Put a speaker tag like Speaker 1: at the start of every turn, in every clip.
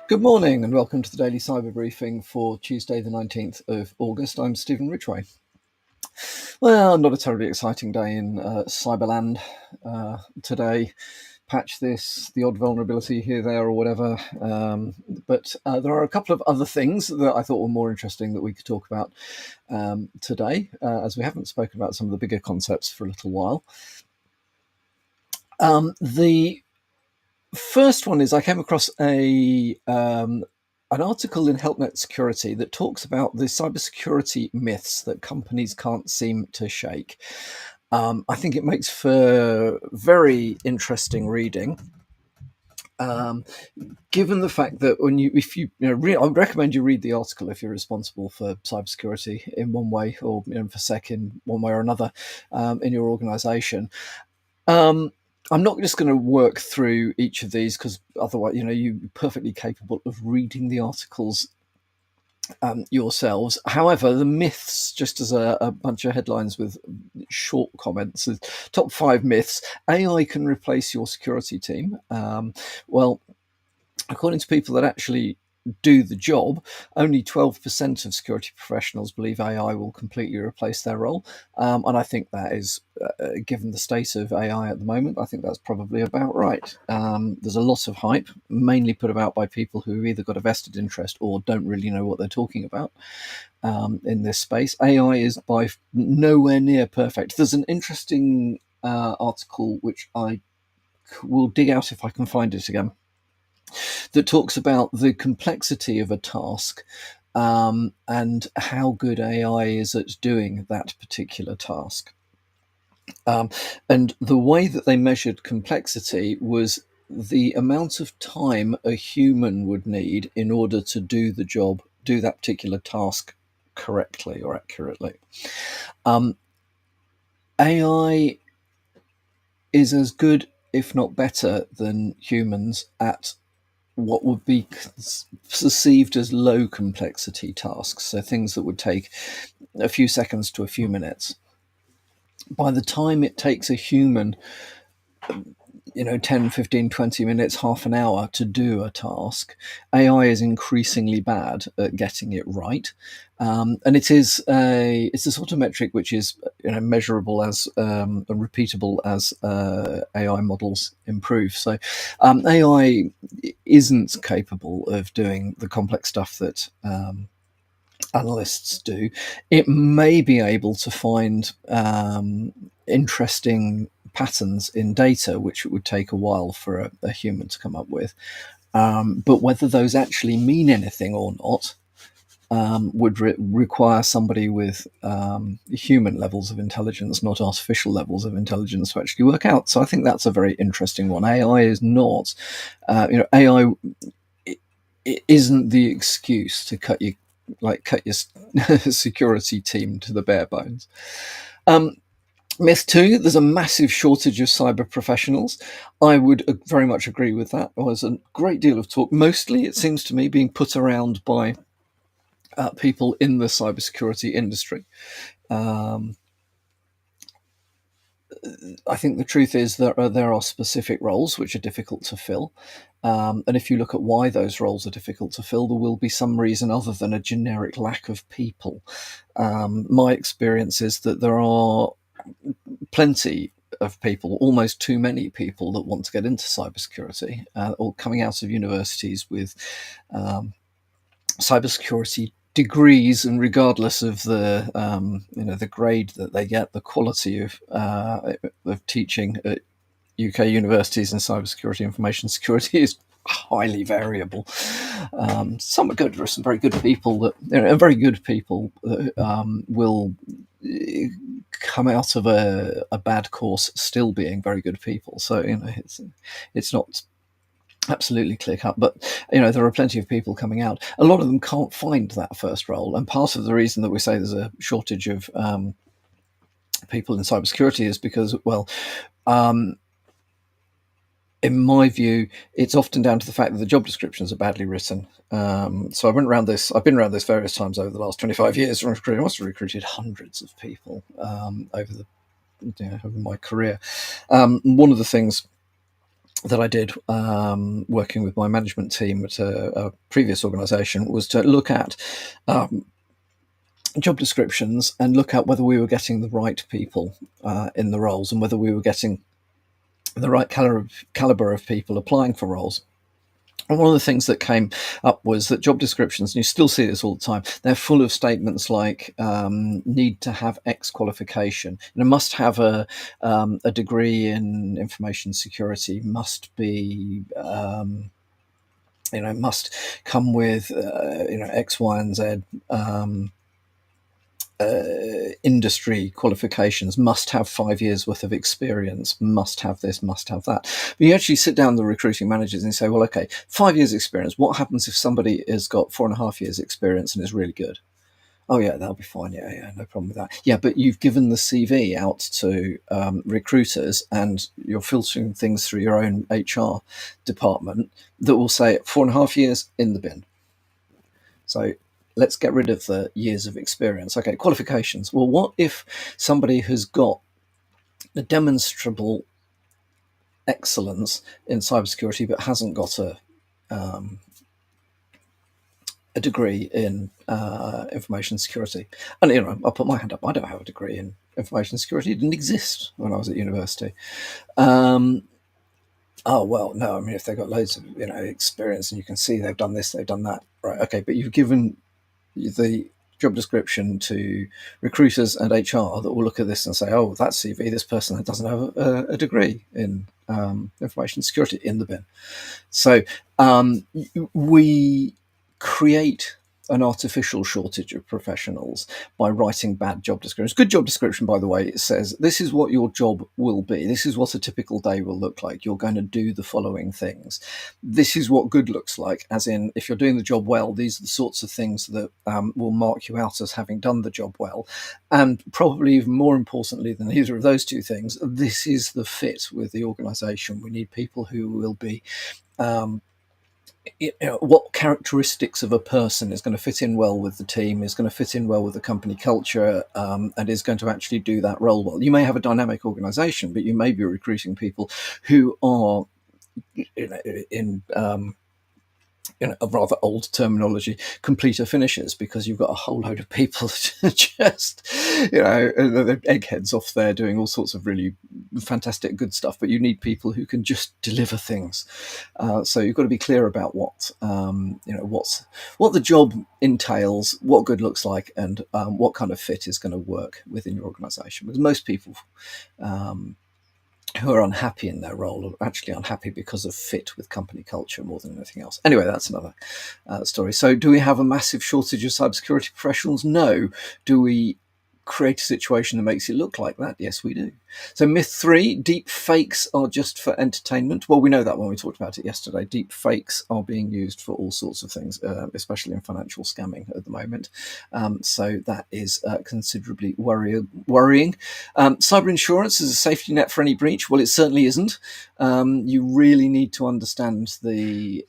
Speaker 1: Good morning and welcome to the daily cyber briefing for Tuesday, the 19th of August. I'm Stephen Ridgway. Well, not a terribly exciting day in Cyberland today. Patch this, the odd vulnerability here, there, or whatever. But there are a couple of other things that I thought were more interesting that we could talk about today, as we haven't spoken about some of the bigger concepts for a little while. The first one is I came across an article in HelpNet Security that talks about the cybersecurity myths that companies can't seem to shake. I think it makes for very interesting reading. Given the fact that I would recommend you read the article if you're responsible for cybersecurity in one way or for SEC in one way or another in your organisation. I'm not just going to work through each of these because otherwise, you're perfectly capable of reading the articles yourselves. However, the myths, just as a bunch of headlines with short comments, top 5 myths. AI can replace your security team. Well, according to people that actually do the job, only 12% of security professionals believe AI will completely replace their role. And I think that is, given the state of AI at the moment, I think that's probably about right. There's a lot of hype, mainly put about by people who've either got a vested interest or don't really know what they're talking about in this space. AI is by nowhere near perfect. There's an interesting article, which I will dig out if I can find it again, that talks about the complexity of a task and how good AI is at doing that particular task. And the way that they measured complexity was the amount of time a human would need in order to do the job, do that particular task correctly or accurately. AI is as good, if not better, than humans at what would be perceived as low complexity tasks, so things that would take a few seconds to a few minutes. By the time it takes a human 10, 15, 20 minutes, half an hour to do a task, AI is increasingly bad at getting it right. And it's a sort of metric which is measurable as repeatable as AI models improve. So AI isn't capable of doing the complex stuff that analysts do. It may be able to find interesting patterns in data, which it would take a while for a human to come up with. But whether those actually mean anything or not would require somebody with human levels of intelligence, not artificial levels of intelligence, to actually work out. So I think that's a very interesting one. AI is not, AI it isn't the excuse to cut your security team to the bare bones. Myth 2, there's a massive shortage of cyber professionals. I would very much agree with that. There's a great deal of talk, mostly it seems to me being put around by people in the cybersecurity industry. I think the truth is that there are specific roles which are difficult to fill. And if you look at why those roles are difficult to fill, there will be some reason other than a generic lack of people. My experience is that there are plenty of people, almost too many people, that want to get into cybersecurity or coming out of universities with cybersecurity degrees, and regardless of the the grade that they get, the quality of teaching at UK universities in cybersecurity, information security is highly variable. Some are good. There are some very good people that, and very good people that will come out of a bad course still being very good people. So it's not absolutely clear cut, but there are plenty of people coming out. A lot of them can't find that first role, and part of the reason that we say there's a shortage of people in cybersecurity is because, in my view, it's often down to the fact that the job descriptions are badly written. So I've been around this various times over the last 25 years. I must have recruited hundreds of people over my career. One of the things that I did working with my management team at a previous organisation was to look at um, job descriptions and look at whether we were getting the right people in the roles and whether we were getting the right caliber of people applying for roles. And one of the things that came up was that job descriptions, and you still see this all the time, they're full of statements like need to have X qualification, must have a degree in information security, must be must come with X, Y, and Z industry qualifications, must have 5 years worth of experience, must have this, must have that. But you actually sit down with the recruiting managers and say, well, okay, 5 years experience, what happens if somebody has got 4.5 years experience and is really good? Oh yeah, that'll be fine. Yeah, no problem with that. Yeah, but you've given the CV out to recruiters, and you're filtering things through your own HR department that will say 4.5 years in the bin. So let's get rid of the years of experience. Okay, qualifications. Well, what if somebody has got a demonstrable excellence in cybersecurity but hasn't got a degree in information security? And I'll put my hand up. I don't have a degree in information security. It didn't exist when I was at university. Oh well, no. I mean, if they've got loads of experience and you can see they've done this, they've done that, right? Okay, but you've given the job description to recruiters and HR that will look at this and say, "Oh, that CV, this person doesn't have a degree in information security," in the bin. So we create an artificial shortage of professionals by writing bad job descriptions. Good job description, by the way, it says this is what your job will be. This is what a typical day will look like. You're going to do the following things. This is what good looks like, as in, if you're doing the job well, these are the sorts of things that will mark you out as having done the job well. And probably even more importantly than either of those two things, this is the fit with the organisation. We need people who will be what characteristics of a person is going to fit in well with the team, is going to fit in well with the company culture, and is going to actually do that role well. You may have a dynamic organization, but you may be recruiting people who are in a rather old terminology, completer finishers, because you've got a whole load of people that just, they're eggheads off there doing all sorts of really fantastic good stuff, but you need people who can just deliver things. So you've got to be clear about what the job entails, what good looks like, and what kind of fit is going to work within your organization. Because most people who are unhappy in their role are actually unhappy because of fit with company culture more than anything else. Anyway, that's another story. So do we have a massive shortage of cybersecurity professionals? No. Do we create a situation that makes it look like that? Yes, we do. So myth 3, deep fakes are just for entertainment. Well, we know that when we talked about it yesterday. Deep fakes are being used for all sorts of things, especially in financial scamming at the moment. So that is considerably worrying. Cyber insurance is a safety net for any breach. Well, it certainly isn't. You really need to understand the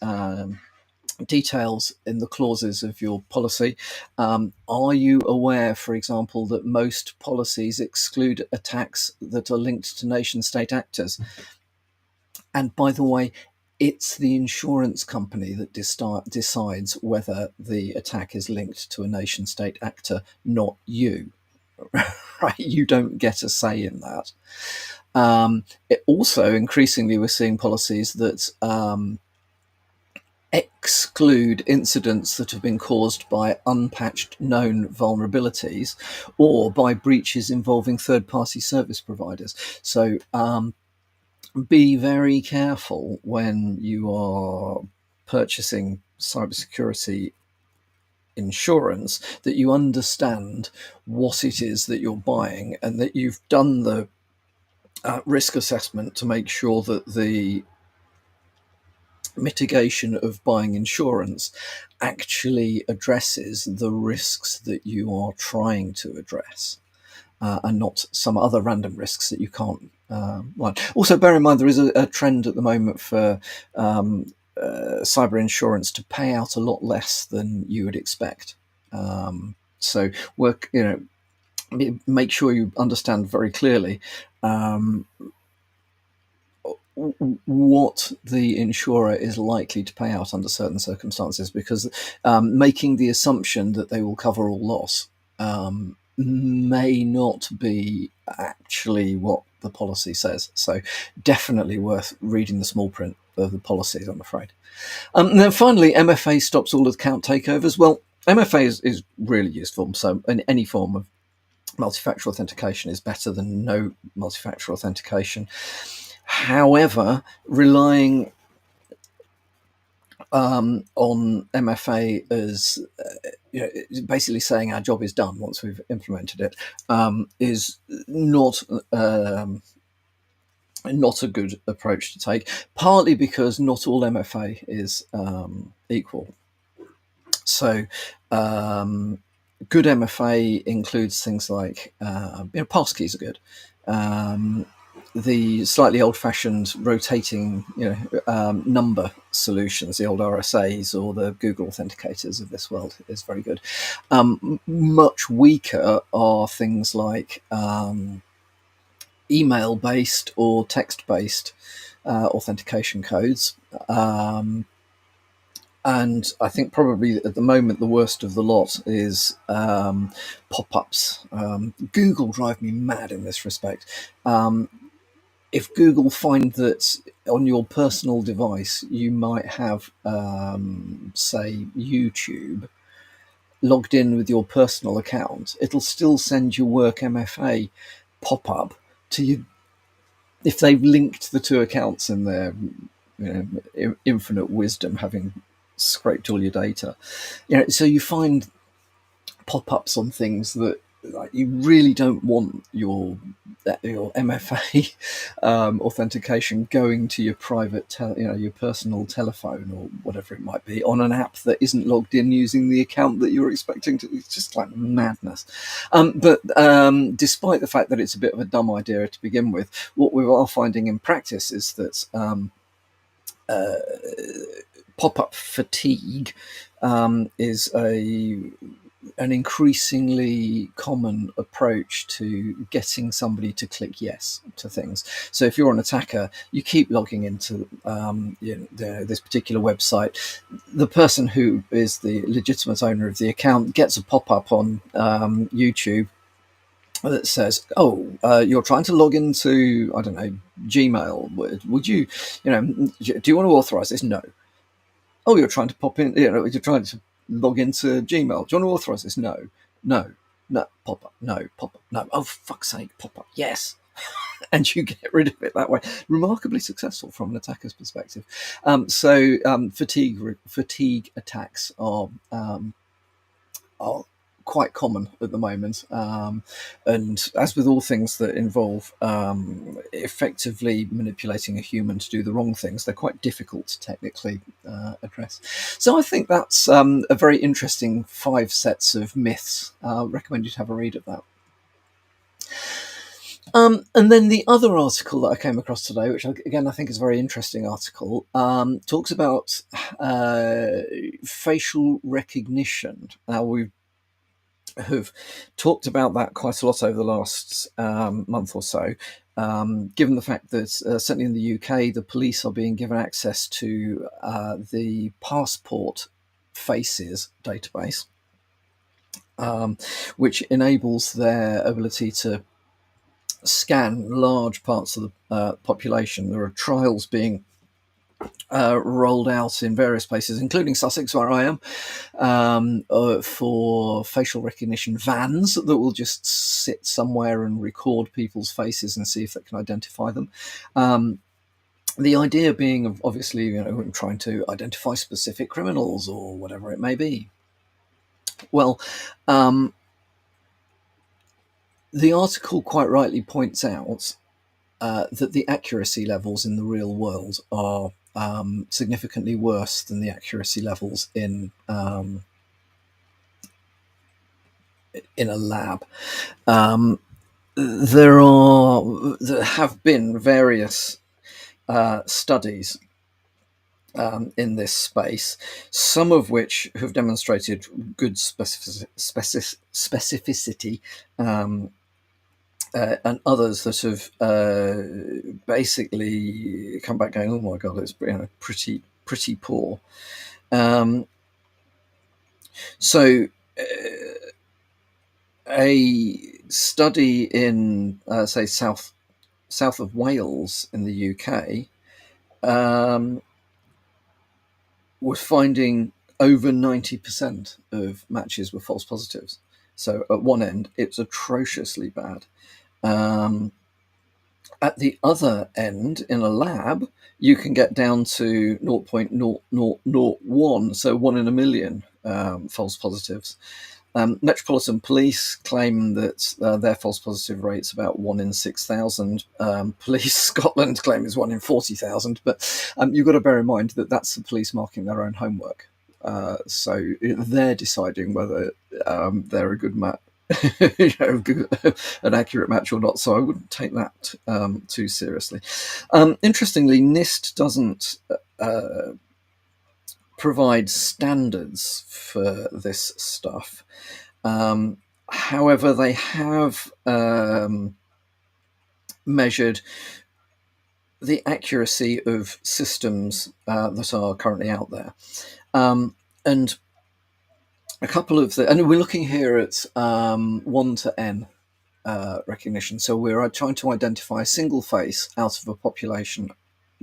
Speaker 1: details in the clauses of your policy. Are you aware, for example, that most policies exclude attacks that are linked to nation state actors? And by the way, it's the insurance company that decides whether the attack is linked to a nation state actor, not you. Right? You don't get a say in that. It also, increasingly, we're seeing policies that exclude incidents that have been caused by unpatched known vulnerabilities or by breaches involving third-party service providers. So be very careful when you are purchasing cybersecurity insurance, that you understand what it is that you're buying and that you've done the risk assessment to make sure that the mitigation of buying insurance actually addresses the risks that you are trying to address, and not some other random risks that you can't mind. Also, bear in mind there is a trend at the moment for cyber insurance to pay out a lot less than you would expect. So make sure you understand very clearly what the insurer is likely to pay out under certain circumstances, because making the assumption that they will cover all loss may not be actually what the policy says. So definitely worth reading the small print of the policies, I'm afraid. And then finally, MFA stops all account takeovers. Well, MFA is really useful. So in any form of multi-factor authentication is better than no multi-factor authentication. However, relying on MFA as basically saying our job is done once we've implemented it is not a good approach to take. Partly because not all MFA is equal. So, good MFA includes things like passkeys are good. The slightly old-fashioned rotating, number solutions, the old RSAs or the Google authenticators of this world, is very good. Much weaker are things like email-based or text-based authentication codes. And I think probably at the moment the worst of the lot is pop-ups. Google drive me mad in this respect. If Google find that on your personal device you might have, say, YouTube logged in with your personal account, it'll still send your work MFA pop-up to you if they've linked the two accounts in their infinite wisdom, having scraped all your data. So you find pop-ups on things that you really don't want your MFA authentication going to your private, your personal telephone or whatever it might be on an app that isn't logged in using the account that you're expecting to. It's just like madness. But despite the fact that it's a bit of a dumb idea to begin with, what we are finding in practice is that pop-up fatigue is an increasingly common approach to getting somebody to click yes to things. So if you're an attacker, you keep logging into this particular website. The person who is the legitimate owner of the account gets a pop-up on YouTube that says, "Oh, you're trying to log into, I don't know, Gmail. Would you, do you want to authorize this? No. Oh, you're trying to pop in, you're trying to log into Gmail. Do you want to authorize this? No. No. No. Pop up. No. Pop up. No. Oh, fuck's sake. Pop up. Yes." And you get rid of it that way. Remarkably successful from an attacker's perspective. Fatigue attacks are quite common at the moment. And as with all things that involve effectively manipulating a human to do the wrong things, they're quite difficult to technically address. So I think that's a very interesting 5 sets of myths. Recommend you to have a read of that. And then the other article that I came across today, which again I think is a very interesting article, talks about facial recognition. Now, we have talked about that quite a lot over the last month or so, given the fact that certainly in the UK, the police are being given access to the passport faces database, which enables their ability to scan large parts of the population. There are trials being rolled out in various places, including Sussex, where I am, for facial recognition vans that will just sit somewhere and record people's faces and see if they can identify them. The idea being, obviously, trying to identify specific criminals or whatever it may be. Well, the article quite rightly points out that the accuracy levels in the real world are significantly worse than the accuracy levels in a lab. There have been various studies in this space, some of which have demonstrated good specificity, and others that have basically come back going, "Oh my God, it's pretty poor." Um, so, a study in say south of Wales in the UK um, was finding over 90% of matches were false positives. So at one end, it's atrociously bad. Um, at the other end, in a lab, you can get down to 0.0001, so 1 in a million false positives. Metropolitan Police claim that their false positive rate's about 1 in 6,000. Police Scotland claim is 1 in 40,000. But you've got to bear in mind that that's the police marking their own homework. So they're deciding whether they're a good match, an accurate match or not. So I wouldn't take that too seriously. Interestingly, NIST doesn't provide standards for this stuff. However, they have measured the accuracy of systems that are currently out there. And a couple of and we're looking here at 1 to N recognition. So we're trying to identify a single face out of a population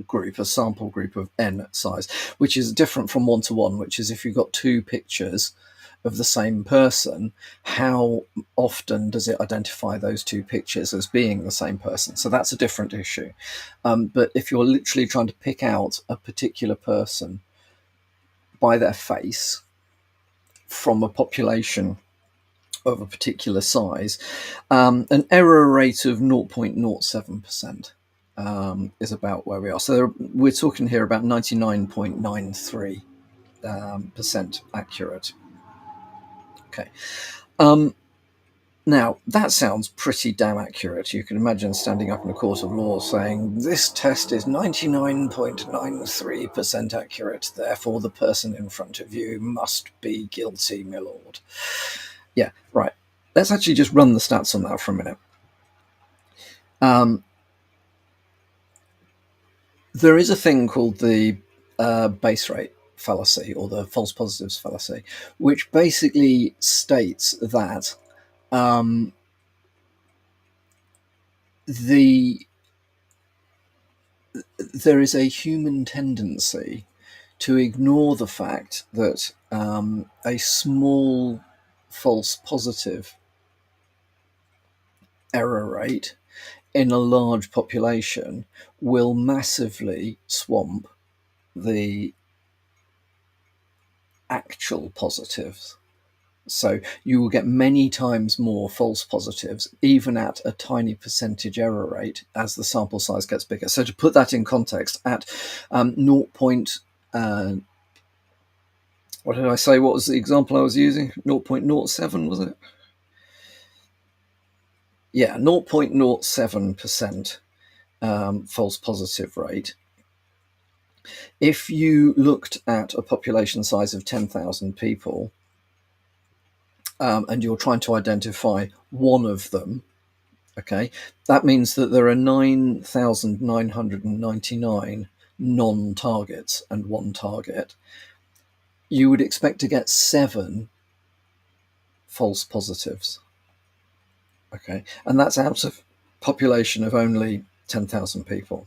Speaker 1: group, a sample group of N size, which is different from 1 to 1, which is if you've got two pictures of the same person, how often does it identify those two pictures as being the same person? So that's a different issue. But if you're literally trying to pick out a particular person by their face from a population of a particular size, an error rate of 0.07% is about where we are. So we're talking here about 99.93% accurate. Okay. Now, that sounds pretty damn accurate. You can imagine standing up in a court of law saying, this test is 99.93% accurate, therefore the person in front of you must be guilty, my lord. Yeah, right. Let's actually just run the stats on that for a minute. There is a thing called the base rate fallacy, or the false positives fallacy, which basically states that there is a human tendency to ignore the fact that a small false positive error rate in a large population will massively swamp the actual positives. So you will get many times more false positives, even at a tiny percentage error rate, as the sample size gets bigger. So to put that in context, at 0. What did I say? What was the example I was using? 0.07, was it? Yeah, 0.07% false positive rate. If you looked at a population size of 10,000 people, and you're trying to identify one of them, okay, that means that there are 9,999 non-targets and one target. You would expect to get 7 false positives, okay, and that's out of population of only 10,000 people.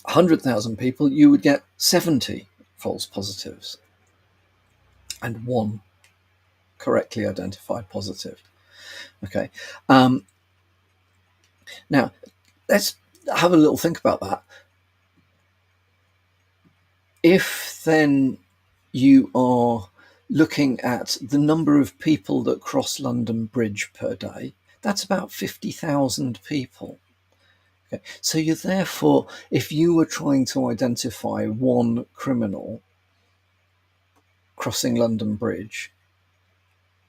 Speaker 1: 100,000 people, you would get 70 false positives and 1 correctly identified positive. Okay. Now, let's have a little think about that. If then you are looking at the number of people that cross London Bridge per day, that's about 50,000 people. Okay. So you're therefore, if you were trying to identify one criminal crossing London Bridge,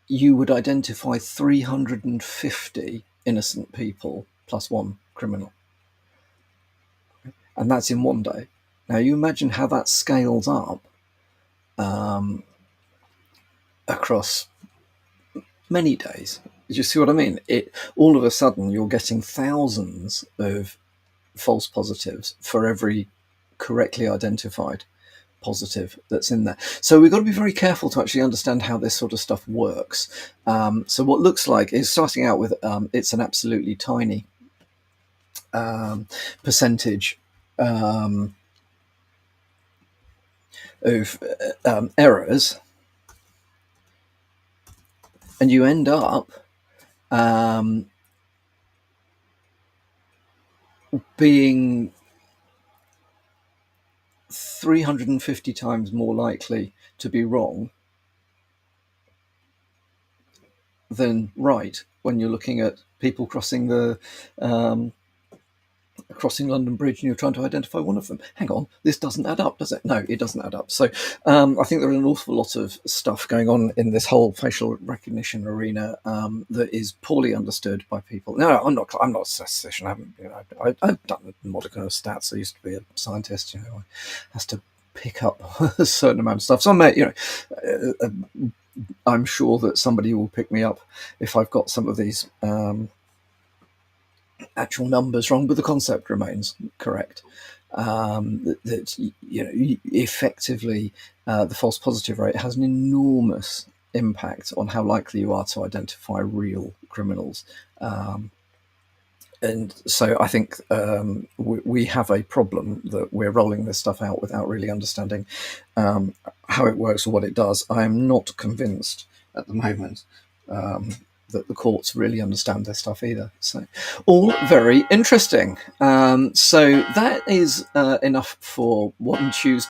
Speaker 1: you would identify 350 innocent people plus 1 criminal. And that's in one day. Now you imagine how that scales up across many days. you see what I mean? It all of a sudden you're getting thousands of false positives for every correctly identified positive that's in there. So we've got to be very careful to actually understand how this sort of stuff works. So what looks like is starting out with it's an absolutely tiny percentage of errors, and you end up being 350 times more likely to be wrong than right when you're looking at people crossing London Bridge and you're trying to identify one of them. Hang on, this doesn't add up, does it? No, it doesn't add up. So I think there is an awful lot of stuff going on in this whole facial recognition arena that is poorly understood by people. No, I'm not. I'm not a statistician. I haven't. I've done a modicum of stats. I used to be a scientist. I has to pick up a certain amount of stuff. So I'm sure that somebody will pick me up if I've got some of these actual numbers wrong, but the concept remains correct. That effectively, the false positive rate has an enormous impact on how likely you are to identify real criminals. And so I think we have a problem that we're rolling this stuff out without really understanding how it works or what it does. I am not convinced at the moment that the courts really understand this stuff either. So all very interesting. So that is enough for one Tuesday.